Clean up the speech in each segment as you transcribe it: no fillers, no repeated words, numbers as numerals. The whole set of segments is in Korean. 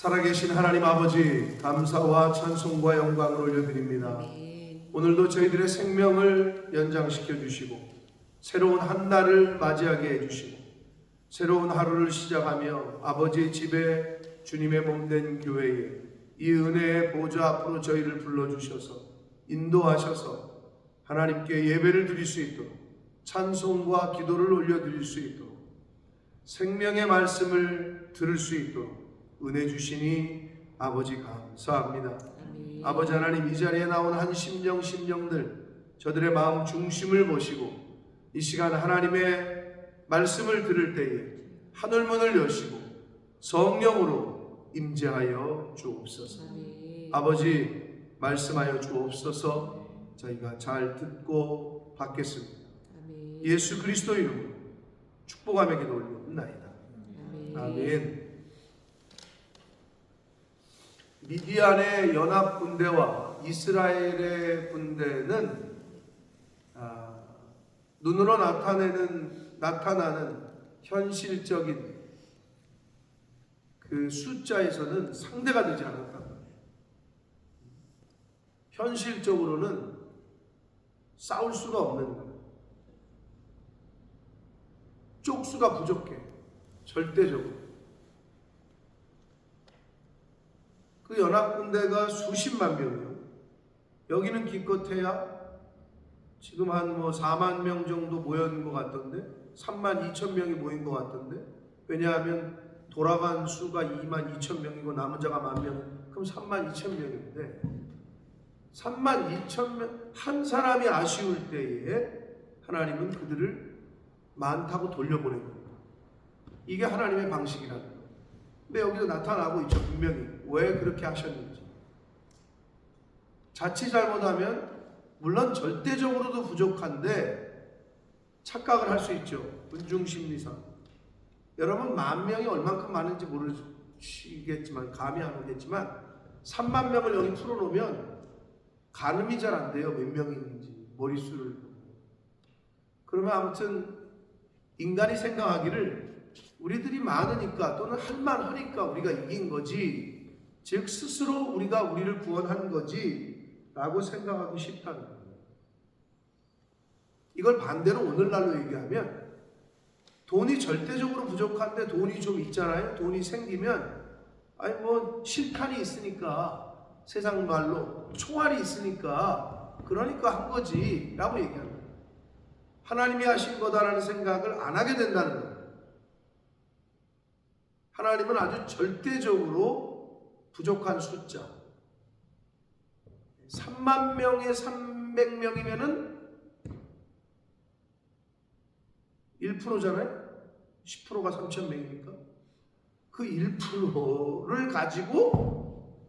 살아계신 하나님 아버지, 감사와 찬송과 영광을 올려드립니다. 오늘도 저희들의 생명을 연장시켜 주시고 새로운 한 달을 맞이하게 해주시고 새로운 하루를 시작하며 아버지의 집에 주님의 몸된 교회에 이 은혜의 보좌 앞으로 저희를 불러주셔서 인도하셔서 하나님께 예배를 드릴 수 있도록 찬송과 기도를 올려드릴 수 있도록 생명의 말씀을 들을 수 있도록 은혜 주시니 아버지 감사합니다. 아버지 하나님, 이 자리에 나온 한 심령들 저들의 마음 중심을 보시고 이 시간 하나님의 말씀을 들을 때에 하늘문을 여시고 성령으로 임재하여 주옵소서. 아버지 말씀하여 주옵소서. 저희가 잘 듣고 받겠습니다. 예수 그리스도 이름으로 축복하며 기도 올리옵나이다. 아멘. 미디안의 연합 군대와 이스라엘의 군대는 눈으로 나타나는 현실적인 그 숫자에서는 상대가 되지 않았다. 현실적으로는 싸울 수가 없는 거예요. 쪽수가 부족해. 절대적으로. 그 연합군대가 수십만 명이요. 여기는 기껏해야 지금 한 4만 명 정도 모인 것 같던데, 3만 2천 명이 모인 것 같던데, 왜냐하면 돌아간 수가 2만 2천 명이고 남은 자가 1만 명, 그럼 3만 2천 명인데 3만 2천 명, 한 사람이 아쉬울 때에 하나님은 그들을 많다고 돌려보낸 겁니다. 이게 하나님의 방식이라는 거예요. 근데 여기서 나타나고 있죠. 분명히 왜 그렇게 하셨는지. 자칫 잘못하면 물론 절대적으로도 부족한데 착각을 할 수 있죠. 은중심리상. 여러분 10,000명이 얼만큼 많은지 모르시겠지만 감이 안 오겠지만 3만 명을 여기 풀어놓으면 가늠이 잘 안 돼요. 몇 명이 있는지 머릿수를. 그러면 아무튼 인간이 생각하기를 우리들이 많으니까 또는 할만하니까 우리가 이긴 거지, 즉 스스로 우리가 우리를 구원한 거지 라고 생각하기 쉽다는 거예요. 이걸 반대로 오늘날로 얘기하면 돈이 절대적으로 부족한데 돈이 좀 있잖아요. 돈이 생기면 실탄이 있으니까, 세상 말로 총알이 있으니까 그러니까 한 거지 라고 얘기합니다. 하나님이 하신 거다라는 생각을 안 하게 된다는 거예요. 하나님은 아주 절대적으로 부족한 숫자. 3만 명에 300명이면은 1%잖아요? 10%가 3,000명이니까. 그 1%를 가지고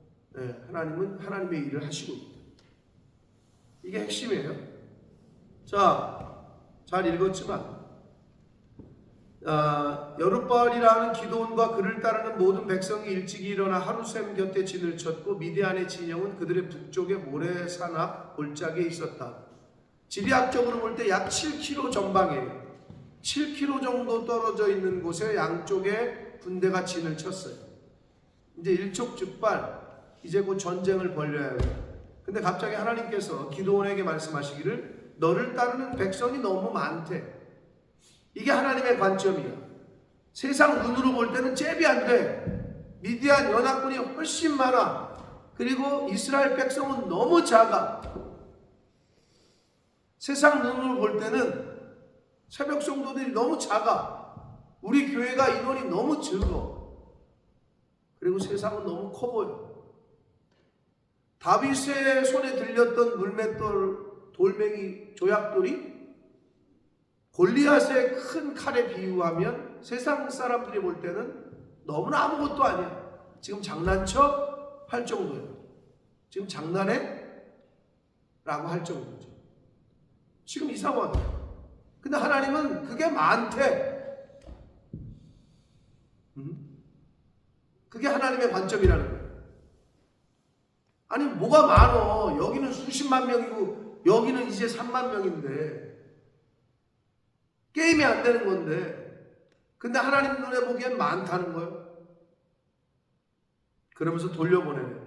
하나님은 하나님의 일을 하시고 있다. 이게 핵심이에요. 자, 잘 읽었지만 여룻바알이라는 기드온과 그를 따르는 모든 백성이 일찍이 일어나 하루샘 곁에 진을 쳤고 미디안의 진영은 그들의 북쪽에 모래산 앞 골짜기에 있었다. 지리학적으로 볼 때 약 7km 전방에 7km 정도 떨어져 있는 곳에 양쪽에 군대가 진을 쳤어요. 이제 일촉즉발 이제 곧 전쟁을 벌여야 해요. 근데 갑자기 하나님께서 기드온에게 말씀하시기를 너를 따르는 백성이 너무 많대. 이게 하나님의 관점이야. 세상 눈으로 볼 때는 잽이 안 돼. 미디안 연합군이 훨씬 많아. 그리고 이스라엘 백성은 너무 작아. 세상 눈으로 볼 때는 새벽 성도들이 너무 작아. 우리 교회가 인원이 너무 적어. 그리고 세상은 너무 커 보여. 다윗의 손에 들렸던 물맷돌, 돌멩이, 조약돌이 골리앗의 큰 칼에 비유하면 세상 사람들이 볼 때는 너무나 아무것도 아니야. 지금 장난쳐? 할 정도예요. 지금 장난해? 라고 할 정도죠. 지금 이 상황이에요. 근데 하나님은 그게 많대. 그게 하나님의 관점이라는 거예요. 아니 뭐가 많어. 여기는 수십만 명이고 여기는 이제 3만 명인데 게임이 안 되는 건데, 근데 하나님 눈에 보기엔 많다는 거예요. 그러면서 돌려보내요.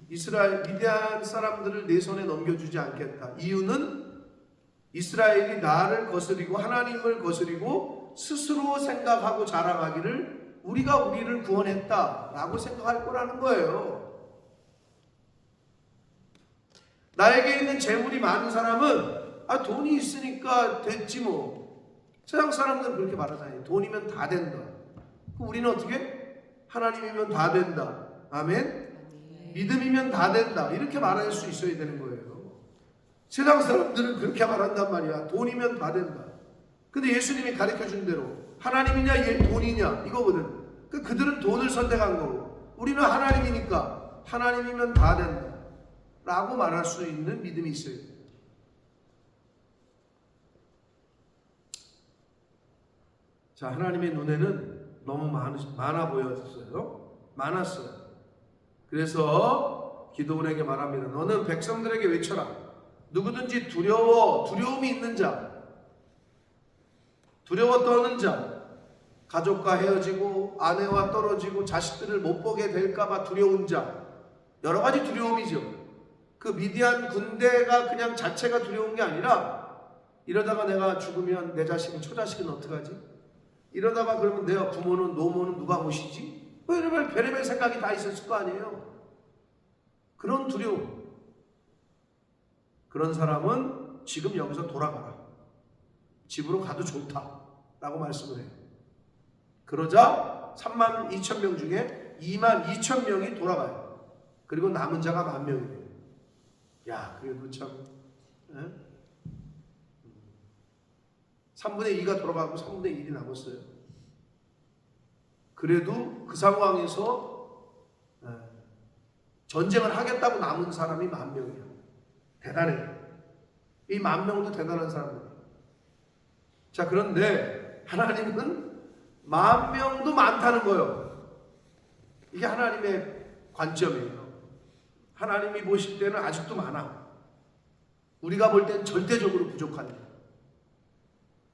이스라엘 미디안 사람들을 내 손에 넘겨주지 않겠다. 이유는 이스라엘이 나를 거스리고 하나님을 거스리고 스스로 생각하고 자랑하기를 우리가 우리를 구원했다라고 생각할 거라는 거예요. 나에게 있는 재물이 많은 사람은 돈이 있으니까 됐지 뭐. 세상 사람들은 그렇게 말하잖아요. 돈이면 다 된다. 우리는 어떻게? 하나님이면 다 된다. 아멘? 믿음이면 다 된다. 이렇게 말할 수 있어야 되는 거예요. 세상 사람들은 그렇게 말한단 말이야. 돈이면 다 된다. 근데 예수님이 가르쳐준 대로 하나님이냐 얘 돈이냐 이거거든. 그들은 돈을 선택한 거고 우리는 하나님이니까 하나님이면 다 된다 라고 말할 수 있는 믿음이 있어요. 자, 하나님의 눈에는 너무 많아 보였어요. 많았어요. 그래서 기드온에게 말합니다. 너는 백성들에게 외쳐라. 누구든지 두려움이 있는 자, 두려워 떠는 자, 가족과 헤어지고 아내와 떨어지고 자식들을 못 보게 될까봐 두려운 자, 여러 가지 두려움이죠. 그 미디안 군대가 그냥 자체가 두려운 게 아니라 이러다가 내가 죽으면 내 자식은 초자식은 어떡하지? 이러다가 그러면 내가 부모는 노모는 누가 모시지? 별의별 생각이 다 있었을 거 아니에요. 그런 두려움. 그런 사람은 지금 여기서 돌아가라. 집으로 가도 좋다 라고 말씀을 해요. 그러자 32,000명 중에 22,000명이 돌아가요. 그리고 남은 자가 10,000명이에요. 야, 그래도 참 3분의 2가 돌아가고 3분의 1이 남았어요. 그래도 그 상황에서 전쟁을 하겠다고 남은 사람이 10,000명이야. 대단해요. 이 10,000명도 대단한 사람이에요. 자, 그런데 하나님은 10,000명도 많다는 거예요. 이게 하나님의 관점이에요. 하나님이 보실 때는 아직도 많아. 우리가 볼 때는 절대적으로 부족한데.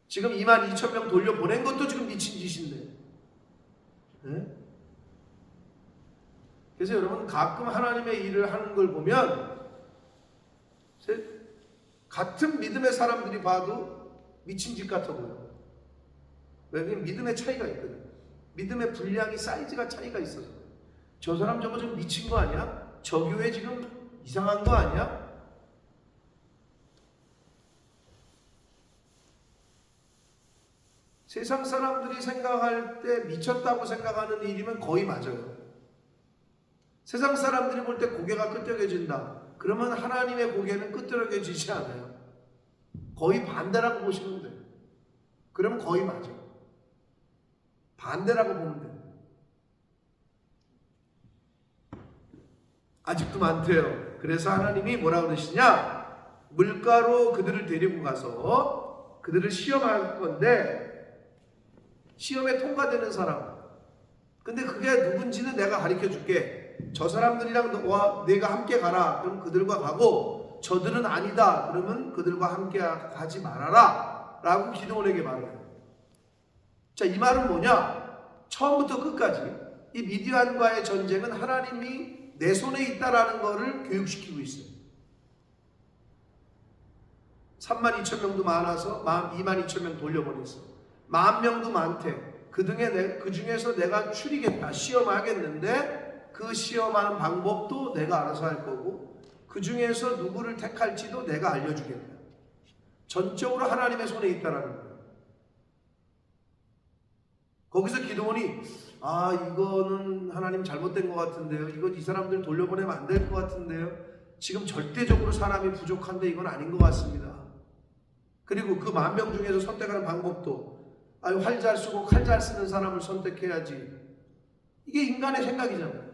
지금 22,000명 돌려보낸 것도 지금 미친 짓인데. 네? 그래서 여러분 가끔 하나님의 일을 하는 걸 보면 같은 믿음의 사람들이 봐도 미친 짓 같아 보여. 왜냐면 믿음의 차이가 있거든. 믿음의 분량이 사이즈가 차이가 있어서. 저 사람 저거 좀 미친 거 아니야? 저 교회 지금 이상한 거 아니야? 세상 사람들이 생각할 때 미쳤다고 생각하는 일이면 거의 맞아요. 세상 사람들이 볼 때 고개가 끄덕여진다. 그러면 하나님의 고개는 끄덕여지지 않아요. 거의 반대라고 보시면 돼요. 그러면 거의 맞아요. 반대라고 보면 돼요. 아직도 많대요. 그래서 하나님이 뭐라 그러시냐? 물가로 그들을 데리고 가서 그들을 시험할 건데 시험에 통과되는 사람. 근데 그게 누군지는 내가 가르쳐 줄게. 저 사람들이랑 내가 함께 가라. 그럼 그들과 가고 저들은 아니다. 그러면 그들과 함께 가지 말아라. 라고 기드온에게 말해요. 자, 이 말은 뭐냐? 처음부터 끝까지 이 미디안과의 전쟁은 하나님이 내 손에 있다라는 것을 교육시키고 있어요. 32,000명도 많아서 22,000명 돌려보냈어. 10,000명도 많대. 그 중에서 내가 추리겠다. 시험하겠는데 그 시험하는 방법도 내가 알아서 할 거고 그 중에서 누구를 택할지도 내가 알려주겠다. 전적으로 하나님의 손에 있다라는 거예요. 거기서 기드온이 이거는 하나님 잘못된 것 같은데요. 이 사람들 돌려보내면 안 될 것 같은데요. 지금 절대적으로 사람이 부족한데 이건 아닌 것 같습니다. 그리고 그 10,000명 중에서 선택하는 방법도 활 잘 쓰고 칼 잘 쓰는 사람을 선택해야지. 이게 인간의 생각이잖아요.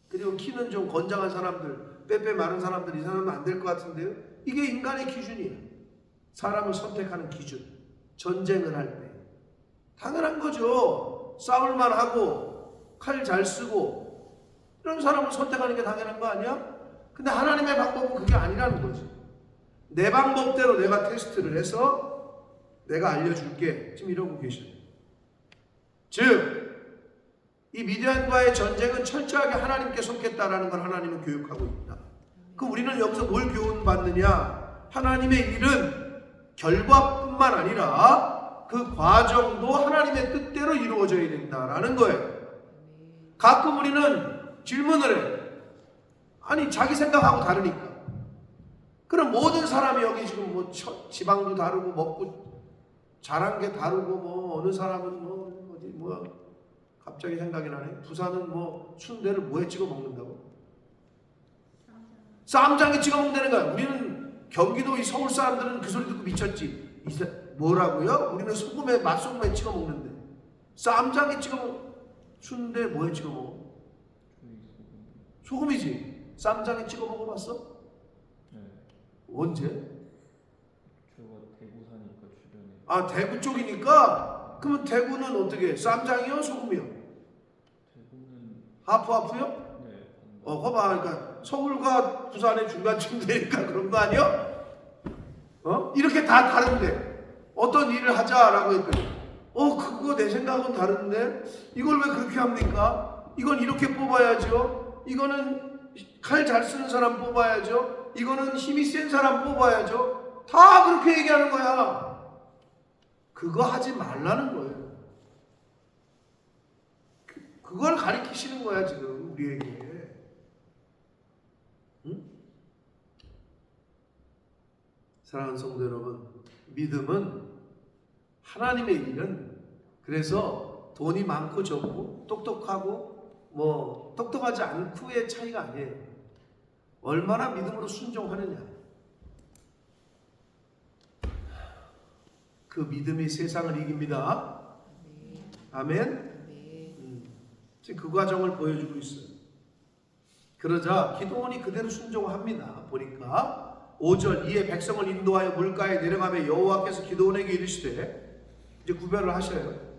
그리고 키는 좀 건장한 사람들, 빼빼 마른 사람들, 이 사람은 안 될 것 같은데요. 이게 인간의 기준이에요. 사람을 선택하는 기준. 전쟁을 할 때. 당연한 거죠. 싸울만 하고 칼 잘 쓰고 이런 사람을 선택하는 게 당연한 거 아니야? 근데 하나님의 방법은 그게 아니라는 거지. 내 방법대로 내가 테스트를 해서 내가 알려줄게. 지금 이러고 계셔요. 즉 이 미디안과의 전쟁은 철저하게 하나님께 속했다라는 걸 하나님은 교육하고 있다. 그럼 우리는 여기서 뭘 교훈받느냐? 하나님의 일은 결과뿐만 아니라 그 과정도 하나님의 뜻대로 이루어져야 된다라는 거예요. 가끔 우리는 질문을 해. 아니 자기 생각하고 다르니까. 그럼 모든 사람이 여기 지금 뭐 지방도 다르고 먹고 자란 게 다르고 뭐 어느 사람은 뭐 어디 뭐 갑자기 생각이 나네. 부산은 뭐 순대를 뭐에 찍어 먹는다고? 쌈장에 찍어 먹는다는 거야. 우리는 경기도 이 서울 사람들은 그 소리 듣고 미쳤지. 뭐라고요? 우리는 소금에 맛소금에 찍어 먹는데 쌈장에 찍어 먹 순대 뭐에 찍어 먹어? 소금이지. 쌈장에 찍어 먹어봤어? 네. 언제? 제가 대구 사니까 주변에. 아 대구 쪽이니까. 그러면 대구는 어떻게? 쌈장이요? 소금이요? 대구는 하프하프요? 네. 봐봐. 그러니까 서울과 부산의 중간쯤 되니까 그런 거 아니야? 이렇게 다 다른데 어떤 일을 하자라고 했더니 그거 내 생각은 다른데 이걸 왜 그렇게 합니까? 이건 이렇게 뽑아야죠. 이거는 칼 잘 쓰는 사람 뽑아야죠. 이거는 힘이 센 사람 뽑아야죠. 다 그렇게 얘기하는 거야. 그거 하지 말라는 거예요. 그걸 가리키시는 거야 지금 우리에게. 응? 사랑하는 성도 여러분, 믿음은 하나님의 일은 그래서 돈이 많고 적고 똑똑하고 뭐 똑똑하지 않고의 차이가 아니에요. 얼마나 믿음으로 순종하느냐. 그 믿음이 세상을 이깁니다. 아멘. 지금 그 과정을 보여주고 있어요. 그러자 기드온이 그대로 순종합니다. 보니까 5절 이에 백성을 인도하여 물가에 내려가며 여호와께서 기드온에게 이르시되 이제 구별을 하셔요.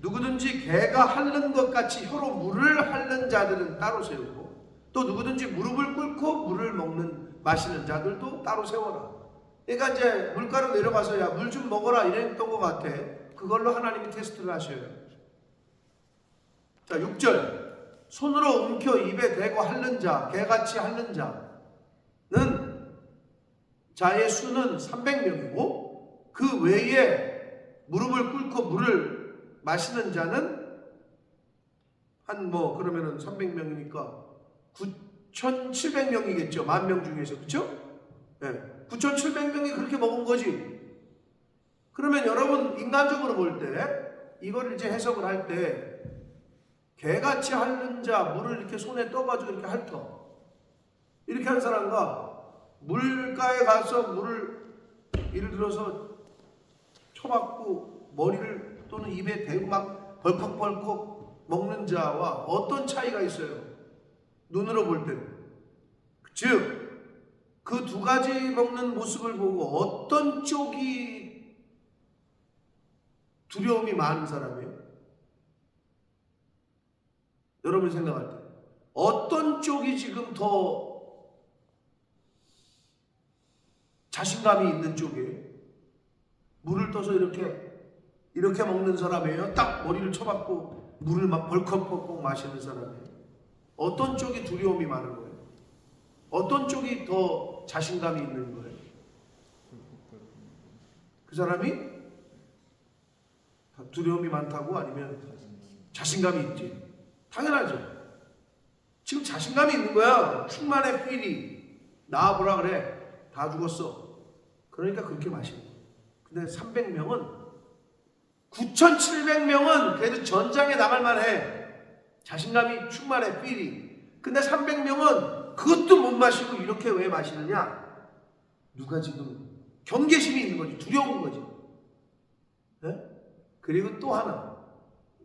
누구든지 개가 핥는 것 같이 혀로 물을 핥는 자들은 따로 세우고 또 누구든지 무릎을 꿇고 물을 마시는 자들도 따로 세워라. 그러니까 이제 물가로 내려가서 야 물 좀 먹어라 이랬던 것 같아. 그걸로 하나님이 테스트를 하셔요. 자 6절 손으로 움켜 입에 대고 핥는 자 개같이 핥는 자는 자의 수는 300명이고 그 외에 무릎을 꿇고 물을 마시는 자는 한 뭐 그러면은 300명이니까 9,700명이겠죠. 10,000명 중에서. 그렇죠? 네. 9,700명이 그렇게 먹은 거지. 그러면 여러분 인간적으로 볼 때 이걸 이제 해석을 할 때 개같이 핥는 자 물을 이렇게 손에 떠가지고 이렇게 핥어. 이렇게 하는 사람과 물가에 가서 물을 예를 들어서 쳐박고 머리를 또는 입에 대고 막 벌컥벌컥 먹는 자와 어떤 차이가 있어요? 눈으로 볼 때. 즉 그 두 가지 먹는 모습을 보고 어떤 쪽이 두려움이 많은 사람이에요? 여러분이 생각할 때 어떤 쪽이 지금 더 자신감이 있는 쪽이에요? 물을 떠서 이렇게 먹는 사람이에요? 딱 머리를 쳐박고 물을 막 벌컥벌컥 마시는 사람이에요? 어떤 쪽이 두려움이 많은 거예요? 어떤 쪽이 더 자신감이 있는 거예요? 그 사람이 두려움이 많다고 아니면 자신감이 있지? 당연하죠. 지금 자신감이 있는 거야. 충만의 필이 나와보라 그래. 다 죽었어. 그러니까 그렇게 마시는 거야. 근데 300명은 9,700명은 그래도 전장에 나갈 만해. 자신감이 충만해 필이. 근데 300명은 그것도 못 마시고 이렇게 왜 마시느냐? 누가 지금 경계심이 있는 거지. 두려운 거지. 네? 그리고 또 하나.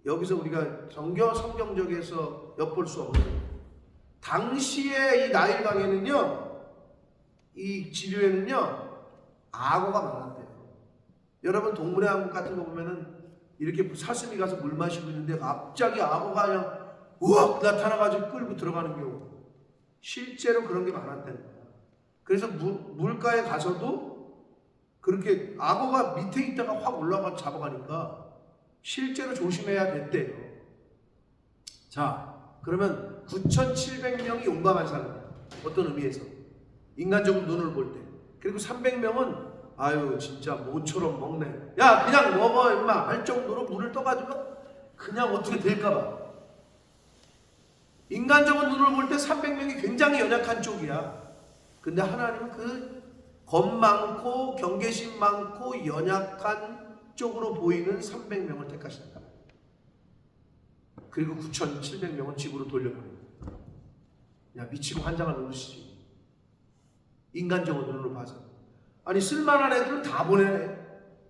여기서 우리가 성경적에서 엿볼 수 없는 당시에 이 나일강에는요, 이 지류에는요 악어가 많았대요. 여러분 동물의 왕국 같은 거 보면은 이렇게 사슴이 가서 물 마시고 있는데 갑자기 악어가 그냥 우악 나타나가지고 끌고 들어가는 경우, 실제로 그런 게 많았다는 거야. 그래서 물가에 가서도 그렇게 악어가 밑에 있다가 확 올라가 잡아가니까 실제로 조심해야 됐대요. 자, 그러면 9,700명이 용감한 사람이야. 어떤 의미에서? 인간적으로 눈을 볼 때. 그리고 300명은 아유 진짜 모처럼 먹네. 야 그냥 먹어 임마 할 정도로 물을 떠가지고 그냥 어떻게 될까봐. 인간적으로 눈을 볼 때 300명이 굉장히 연약한 쪽이야. 근데 하나님은 그 겁 많고 경계심 많고 연약한 쪽으로 보이는 300명을 택하신다. 그리고 9,700명은 집으로 돌려보내고. 야 미치고 환장한 노릇이지. 인간적으로 눈으로 봐서. 아니 쓸만한 애들은 다 보내네.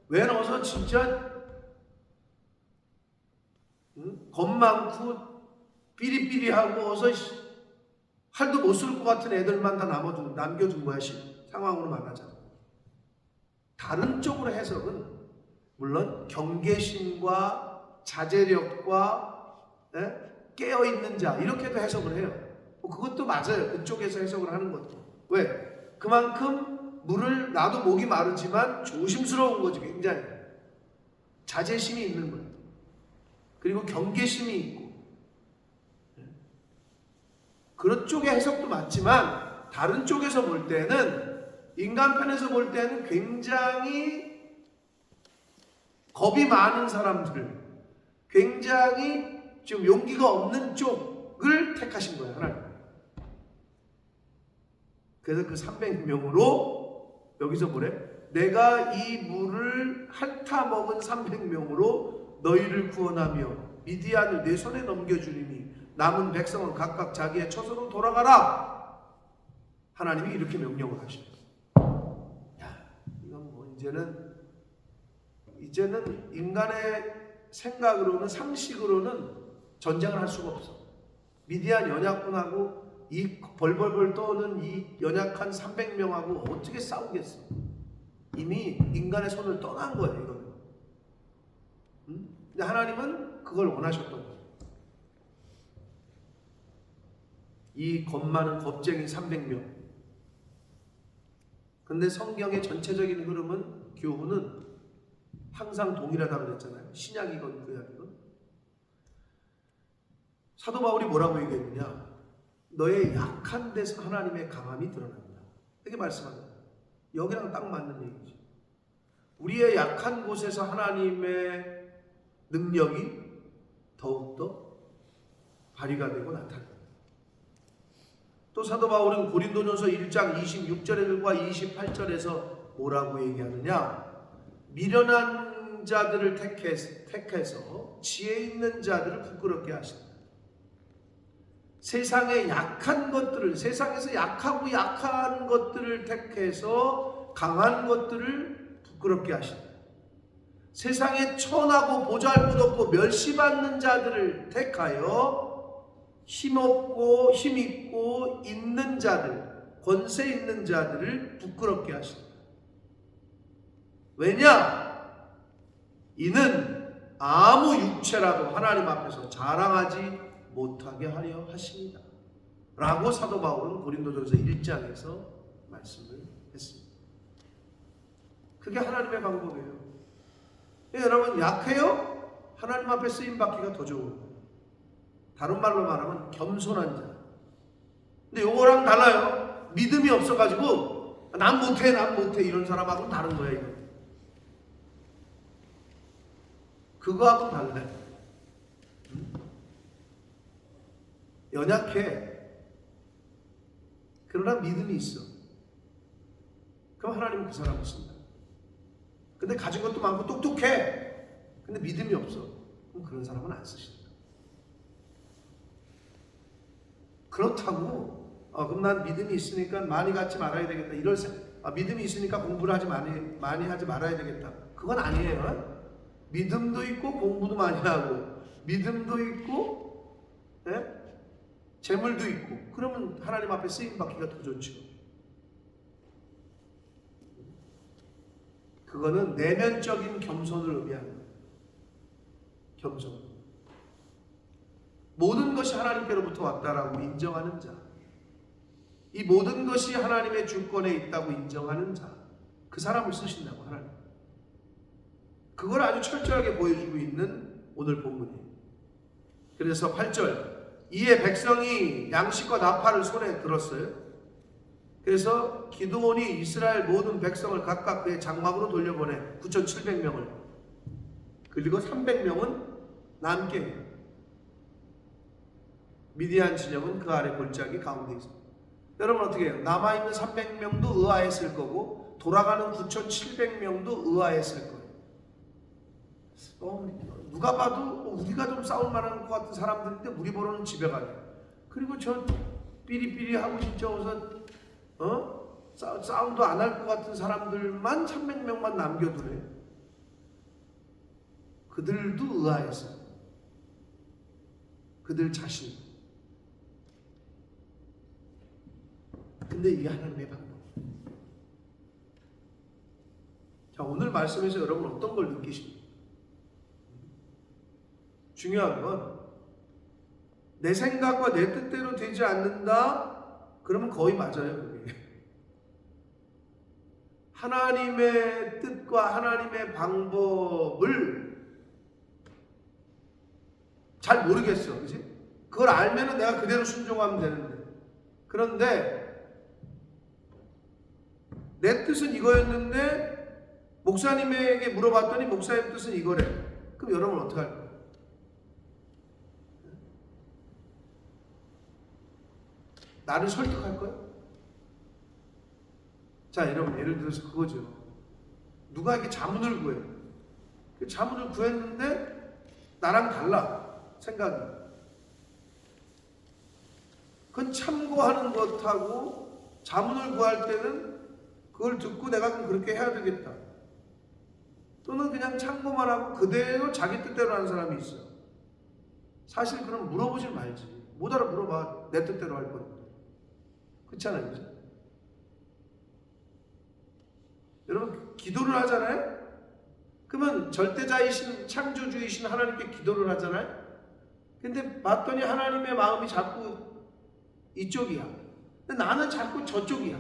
왜 넣어서 진짜 겁 많고 삐리삐리하고 어서 할도 못 쓸 것 같은 애들만 다 남겨둔 거야. 상황으로 만나자. 다른 쪽으로 해석은 물론 경계심과 자제력과 깨어있는 자 이렇게도 해석을 해요. 그것도 맞아요. 그쪽에서 해석을 하는 것도. 왜? 그만큼 물을 나도 목이 마르지만 조심스러운 거지. 굉장히 자제심이 있는 거예요. 그리고 경계심이 있고 그런 쪽의 해석도 맞지만 다른 쪽에서 볼 때는 인간 편에서 볼 때는 굉장히 겁이 많은 사람들 굉장히 좀 용기가 없는 쪽을 택하신 거예요. 하나님. 그래서 그 300명으로 여기서 뭐래? 내가 이 물을 핥아먹은 300명으로 너희를 구원하며 미디안을 내 손에 넘겨주리니 남은 백성은 각각 자기의 처소로 돌아가라. 하나님이 이렇게 명령을 하십니다. 야, 이건 뭐 이제는 인간의 생각으로는 상식으로는 전쟁을 할 수가 없어. 미디안 연약군하고 이 벌벌벌 떠오는 이 연약한 300명하고 어떻게 싸우겠어? 이미 인간의 손을 떠난 거예요, 이거는. 근데 하나님은 그걸 원하셨던 거예요. 이 겁 많은 겁쟁이 300명. 근데 성경의 전체적인 흐름은 교훈은 항상 동일하다고 그랬잖아요. 신약이건 구약이건. 사도 바울이 뭐라고 얘기했느냐? 너의 약한 데서 하나님의 강함이 드러납니다. 이렇게 말씀합니다. 여기랑 딱 맞는 얘기죠. 우리의 약한 곳에서 하나님의 능력이 더욱더 발휘가 되고 나타납니다. 또 사도 바울은 고린도전서 1장 26절과 28절에서 뭐라고 얘기하느냐? 미련한 자들을 택해서 지혜 있는 자들을 부끄럽게 하신다. 세상의 약한 것들을, 세상에서 약하고 약한 것들을 택해서 강한 것들을 부끄럽게 하신다. 세상에 천하고 보잘것없고 멸시받는 자들을 택하여 힘없고 힘있고 있는 자들, 권세 있는 자들을 부끄럽게 하신다. 왜냐? 이는 아무 육체라도 하나님 앞에서 자랑하지 못하게 하려 하십니다. 라고 사도 바울은 고린도전서 1장에서 말씀을 했습니다. 그게 하나님의 방법이에요. 여러분 약해요? 하나님 앞에 쓰임받기가 더 좋은 거예요. 다른 말로 말하면 겸손한 자. 근데 요거랑 달라요. 믿음이 없어가지고 난 못해 이런 사람하고는 다른 거예요. 이거. 그거하고는 달라요. 연약해. 그러나 믿음이 있어. 그럼 하나님은 그 사람을 쓴다. 근데 가진 것도 많고 똑똑해. 근데 믿음이 없어. 그럼 그런 사람은 안 쓰신다. 그렇다고 그럼 난 믿음이 있으니까 많이 갖지 말아야 되겠다. 이럴 믿음이 있으니까 공부를 많이 하지 말아야 되겠다. 그건 아니에요. 믿음도 있고 공부도 많이 하고 믿음도 있고 재물도 있고 그러면 하나님 앞에 쓰임받기가 더 좋죠. 그거는 내면적인 겸손을 의미하는 거예요. 겸손. 모든 것이 하나님께로부터 왔다라고 인정하는 자. 이 모든 것이 하나님의 주권에 있다고 인정하는 자. 그 사람을 쓰신다고 하나님. 그걸 아주 철저하게 보여주고 있는 오늘 본문이에요. 그래서 8절 이에 백성이 양식과 나팔을 손에 들었어요. 그래서 기드온이 이스라엘 모든 백성을 각각 그의 장막으로 돌려보내 9,700명을, 그리고 300명은 남게 해요. 미디안 진영은 그 아래 골짜기 가운데 있습니다. 여러분 어떻게 해요? 남아있는 300명도 의아했을 거고 돌아가는 9,700명도 의아했을 거예요. 누가 봐도 우리가 좀 싸울 만한 것 같은 사람들인데 우리 보러는 집에 가네. 그리고 저 삐리삐리하고 진짜 우선 싸움도 안 할 것 같은 사람들만 300명만 남겨두네. 그들도 의아했어요. 그들 자신. 근데 이게 하나님의 방법. 자, 오늘 말씀에서 여러분 어떤 걸 느끼십니까? 중요한 건 내 생각과 내 뜻대로 되지 않는다? 그러면 거의 맞아요, 그게. 하나님의 뜻과 하나님의 방법을 잘 모르겠어, 그치? 그걸 알면은 내가 그대로 순종하면 되는데. 그런데 내 뜻은 이거였는데 목사님에게 물어봤더니 목사님 뜻은 이거래. 그럼 여러분 어떻게 할 거예요? 나를 설득할 거야? 자, 여러분 예를 들어서 그거죠. 누가 이렇게 자문을 구해요. 그 자문을 구했는데 나랑 달라, 생각이. 그건 참고하는 것하고 자문을 구할 때는 그걸 듣고 내가 그럼 그렇게 해야 되겠다. 또는 그냥 참고만 하고 그대로 자기 뜻대로 하는 사람이 있어요. 사실 그럼 물어보지 말지. 못 알아 물어봐. 내 뜻대로 할 건데. 그렇잖아요, 그죠? 여러분 기도를 하잖아요. 그러면 절대자이신 창조주이신 하나님께 기도를 하잖아요. 근데 봤더니 하나님의 마음이 자꾸 이쪽이야. 근데 나는 자꾸 저쪽이야.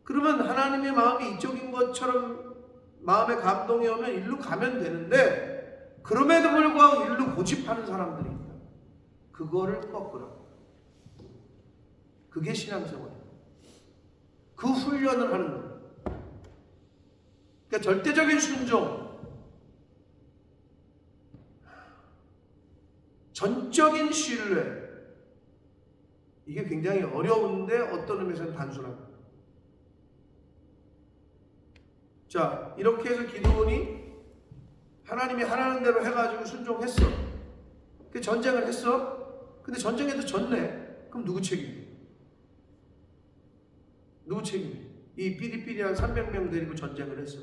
그러면 하나님의 마음이 이쪽인 것처럼 마음에 감동이 오면 일로 가면 되는데 그럼에도 불구하고 일로 고집하는 사람들이 있다. 그거를 꺾으라고. 그게 신앙생활이에요. 그 훈련을 하는 거예요. 그러니까 절대적인 순종, 전적인 신뢰, 이게 굉장히 어려운데 어떤 의미에서는 단순합니다. 자, 이렇게 해서 기드온이 하나님이 하라는 대로 해가지고 순종했어. 그 전쟁을 했어. 근데 전쟁에도 졌네. 그럼 누구 책임이에요? 누구 책임이에요? 이 삐리삐리한 300명 데리고 전쟁을 했어.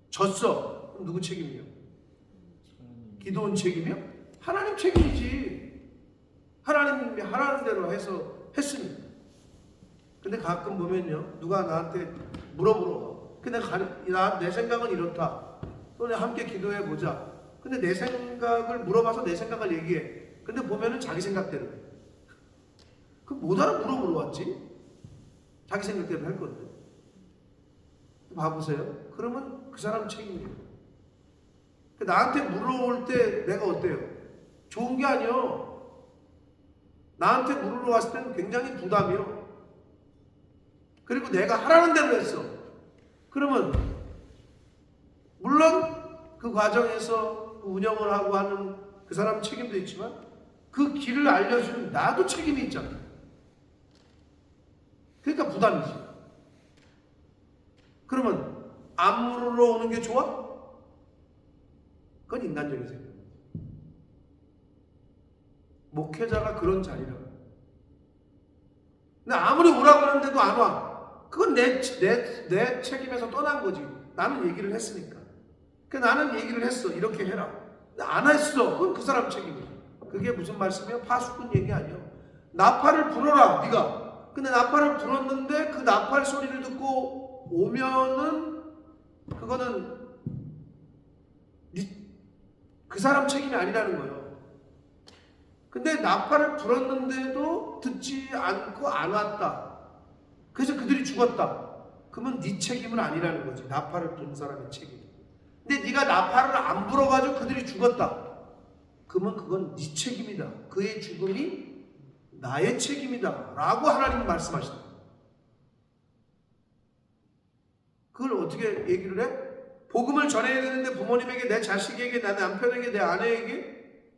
졌어. 그럼 누구 책임이에요? 기드온 책임이요? 하나님 책임이지. 하나님이 하라는 대로 해서 했으니까. 근데 가끔 보면요, 누가 나한테 물어보러. 근데 내 생각은 이렇다. 또는 함께 기도해 보자. 근데 내 생각을 물어봐서 내 생각을 얘기해. 근데 보면은 자기 생각대로 해. 그럼 못 알아 물어보러 왔지? 자기 생각대로 할 건데. 봐보세요. 그러면 그 사람 책임이에요. 나한테 물어올 때 내가 어때요? 좋은 게 아니요. 나한테 물으러 왔을 때는 굉장히 부담이요. 그리고 내가 하라는 대로 했어. 그러면 물론 그 과정에서 운영을 하고 하는 그 사람 책임도 있지만 그 길을 알려주는 나도 책임이 있잖아. 그러니까 부담이지. 그러면 안 물으러 오는 게 좋아? 그건 인간적인 생각이지. 목회자가 그런 자리라고. 근데 아무리 오라고 하는데도 안 와. 그건 내 책임에서 떠난 거지. 나는 얘기를 했으니까. 나는 얘기를 했어. 이렇게 해라. 근데 안 했어. 그건 그 사람 책임이야. 그게 무슨 말씀이에요? 파수꾼 얘기 아니에요. 나팔을 불어라, 네가. 근데 나팔을 불었는데 그 나팔 소리를 듣고 오면은 그거는 그 사람 책임이 아니라는 거예요. 근데 나팔을 불었는데도 듣지 않고 안 왔다. 그래서 그들이 죽었다. 그러면 네 책임은 아니라는 거지. 나팔을 부른 사람의 책임. 근데 네가 나팔을 안 불어가지고 그들이 죽었다. 그러면 그건 네 책임이다. 그의 죽음이 나의 책임이다. 라고 하나님은 말씀하신다. 그걸 어떻게 얘기를 해? 복음을 전해야 되는데 부모님에게, 내 자식에게, 내 남편에게, 내 아내에게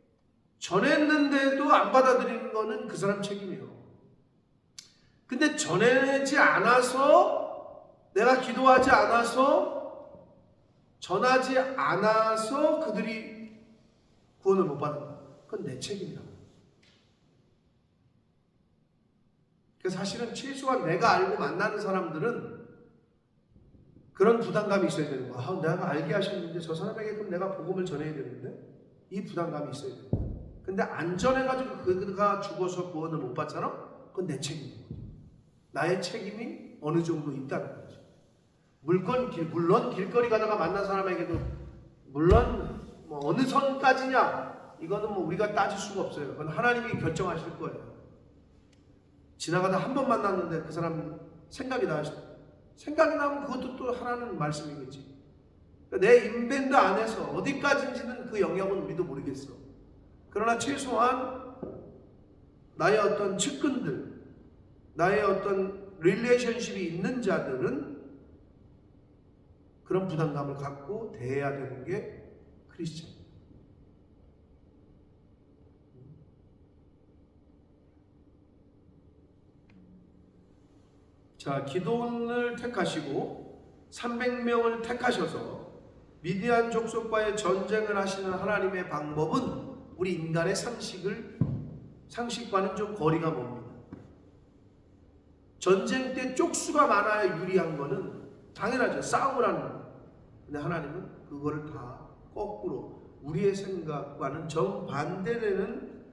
전했는데도 안 받아들이는 거는 그 사람 책임이에요. 근데 전하지 않아서, 내가 기도하지 않아서, 전하지 않아서 그들이 구원을 못 받는다. 그건 내 책임이다. 그래서 사실은 최소한 내가 알고 만나는 사람들은 그런 부담감이 있어야 되는 거야. 내가 알게 하셨는데 저 사람에게 그럼 내가 복음을 전해야 되는데, 이 부담감이 있어야 돼. 근데 안 전해가지고 그가 죽어서 구원을 못 받잖아? 그건 내 책임이야. 나의 책임이 어느 정도 있다는 거지. 물론 길거리 가다가 만난 사람에게도 물론 뭐 어느 선까지냐, 이거는 뭐 우리가 따질 수가 없어요. 그건 하나님이 결정하실 거예요. 지나가다 한 번 만났는데 그 사람 생각이 나면 그것도 또 하나는 말씀이겠지. 그러니까 내 인밴드 안에서 어디까지인지는 그 영역은 우리도 모르겠어. 그러나 최소한 나의 어떤 측근들, 나의 어떤 릴레이션십이 있는 자들은 그런 부담감을 갖고 대해야 되는 게 크리스찬. 자, 기돈을 택하시고 300명을 택하셔서 미디안 족속과의 전쟁을 하시는 하나님의 방법은 우리 인간의 상식과는 좀 거리가 멉니다. 전쟁 때 쪽수가 많아야 유리한 거는 당연하죠. 싸움을 하는 거. 근데 하나님은 그거를 다 거꾸로 우리의 생각과는 정반대되는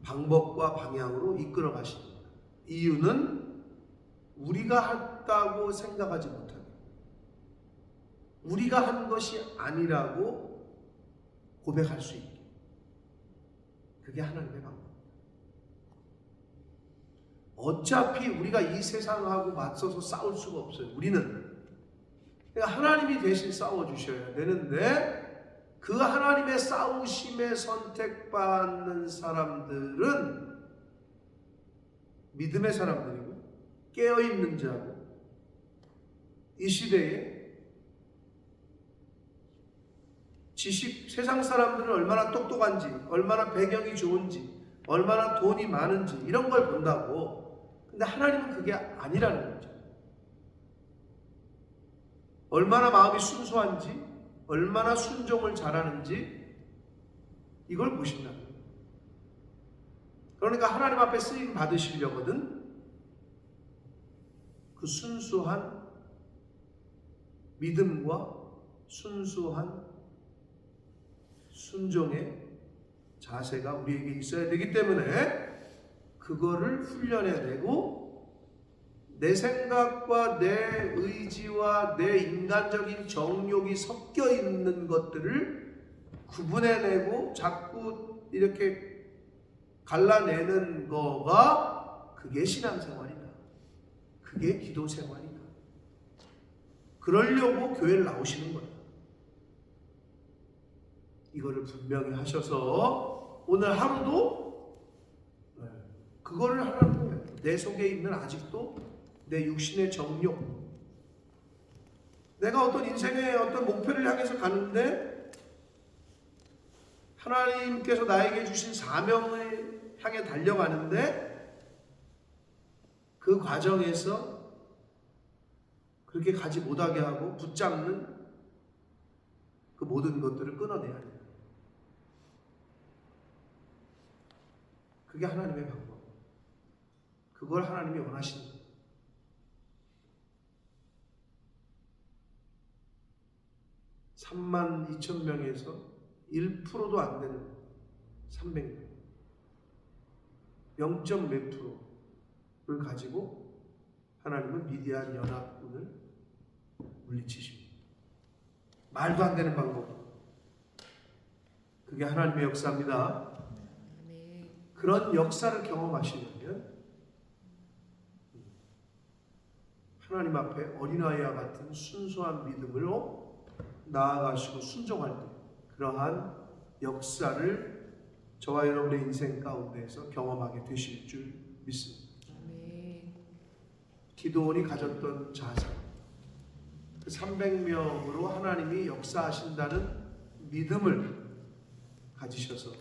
방법과 방향으로 이끌어 가십니다. 이유는 우리가 했다고 생각하지 못하게, 우리가 한 것이 아니라고 고백할 수 있게. 그게 하나님의 방법. 어차피 우리가 이 세상하고 맞서서 싸울 수가 없어요. 우리는. 그러니까 하나님이 대신 싸워주셔야 되는데, 그 하나님의 싸우심에 선택받는 사람들은 믿음의 사람들이고 깨어있는 자고, 이 시대에 세상 사람들은 얼마나 똑똑한지, 얼마나 배경이 좋은지, 얼마나 돈이 많은지 이런 걸 본다고. 근데 하나님은 그게 아니라는 거죠. 얼마나 마음이 순수한지, 얼마나 순종을 잘하는지 이걸 보신다는 거예요. 그러니까 하나님 앞에 쓰임 받으시려거든 그 순수한 믿음과 순수한 순종의 자세가 우리에게 있어야 되기 때문에 그거를 훈련해내고, 내 생각과 내 의지와 내 인간적인 정욕이 섞여 있는 것들을 구분해내고 자꾸 이렇게 갈라내는 거가, 그게 신앙생활이다. 그게 기도생활이다. 그러려고 교회를 나오시는 거예요. 이거를 분명히 하셔서 오늘 하루도 그거를 하라는 거예요. 내 속에 있는 아직도 내 육신의 정욕, 내가 어떤 인생의 어떤 목표를 향해서 가는데 하나님께서 나에게 주신 사명을 향해 달려가는데 그 과정에서 그렇게 가지 못하게 하고 붙잡는 그 모든 것들을 끊어내야 돼요. 그게 하나님의 방법. 그걸 하나님이 원하시는 거예요. 32,000명에서 1%도 안 되는 300명, 0. 몇 프로를 가지고 하나님은 미디안 연합군을 물리치십니다. 말도 안 되는 방법. 그게 하나님의 역사입니다. 그런 역사를 경험하시려면 하나님 앞에 어린아이와 같은 순수한 믿음으로 나아가시고 순종할 때 그러한 역사를 저와 여러분의 인생 가운데에서 경험하게 되실 줄 믿습니다. 아멘. 기도원이 가졌던 자세, 그 300명으로 하나님이 역사하신다는 믿음을 가지셔서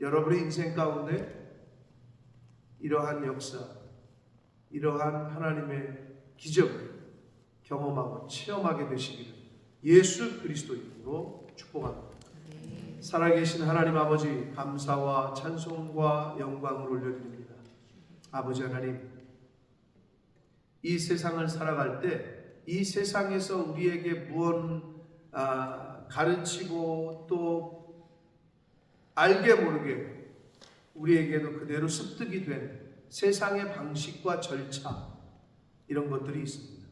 여러분의 인생 가운데 이러한 역사, 이러한 하나님의 기적을 경험하고 체험하게 되시기를 예수 그리스도 이름으로 축복합니다. 살아계신 하나님 아버지, 감사와 찬송과 영광을 올려드립니다. 아버지 하나님, 이 세상을 살아갈 때 이 세상에서 우리에게 무언 가르치고 또 알게 모르게 우리에게도 그대로 습득이 된 세상의 방식과 절차, 이런 것들이 있습니다.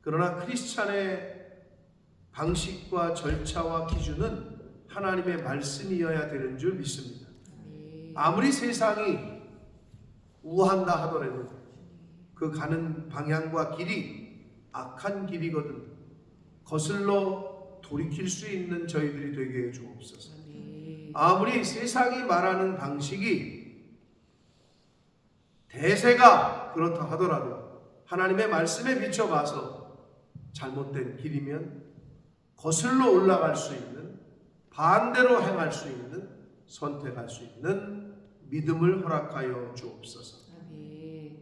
그러나 크리스찬의 방식과 절차와 기준은 하나님의 말씀이어야 되는 줄 믿습니다. 아무리 세상이 우한다 하더라도 그 가는 방향과 길이 악한 길이거든 거슬러 돌이킬 수 있는 저희들이 되게 해 주옵소서. 아무리 세상이 말하는 방식이 대세가 그렇다 하더라도 하나님의 말씀에 비춰봐서 잘못된 길이면 거슬러 올라갈 수 있는, 반대로 행할 수 있는, 선택할 수 있는 믿음을 허락하여 주옵소서.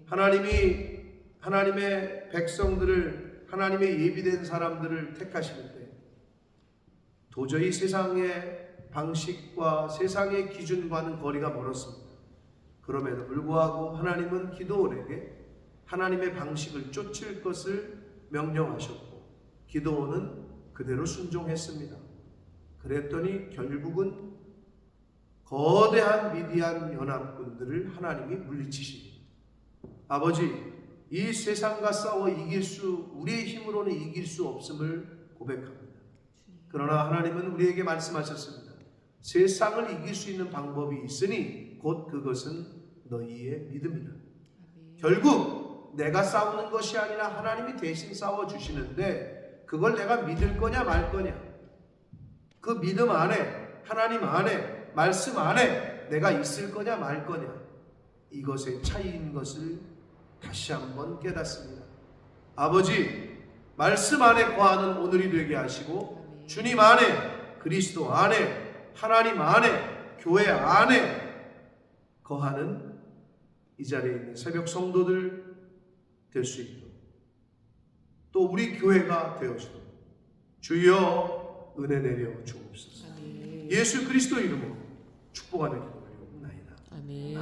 하나님이 하나님의 백성들을, 하나님의 예비된 사람들을 택하실 때 도저히 세상의 방식과 세상의 기준과는 거리가 멀었습니다. 그럼에도 불구하고 하나님은 기도원에게 하나님의 방식을 쫓을 것을 명령하셨고 기도원은 그대로 순종했습니다. 그랬더니 결국은 거대한 미디안 연합군들을 하나님이 물리치십니다. 아버지, 이 세상과 싸워 우리의 힘으로는 이길 수 없음을 고백합니다. 그러나 하나님은 우리에게 말씀하셨습니다. 세상을 이길 수 있는 방법이 있으니 곧 그것은 너희의 믿음이다. 결국 내가 싸우는 것이 아니라 하나님이 대신 싸워주시는데 그걸 내가 믿을 거냐 말 거냐, 그 믿음 안에, 하나님 안에, 말씀 안에 내가 있을 거냐 말 거냐, 이것의 차이인 것을 다시 한번 깨닫습니다. 아버지, 말씀 안에 거하는 오늘이 되게 하시고 주님 안에, 그리스도 안에, 하나님 안에, 교회 안에 거하는 이 자리에 있는 새벽 성도들 될 수 있도록, 또 우리 교회가 되어지도록 주여 은혜 내려 주옵소서. 예수 그리스도 이름으로 축복하며 기도드리옵나이다. 아멘.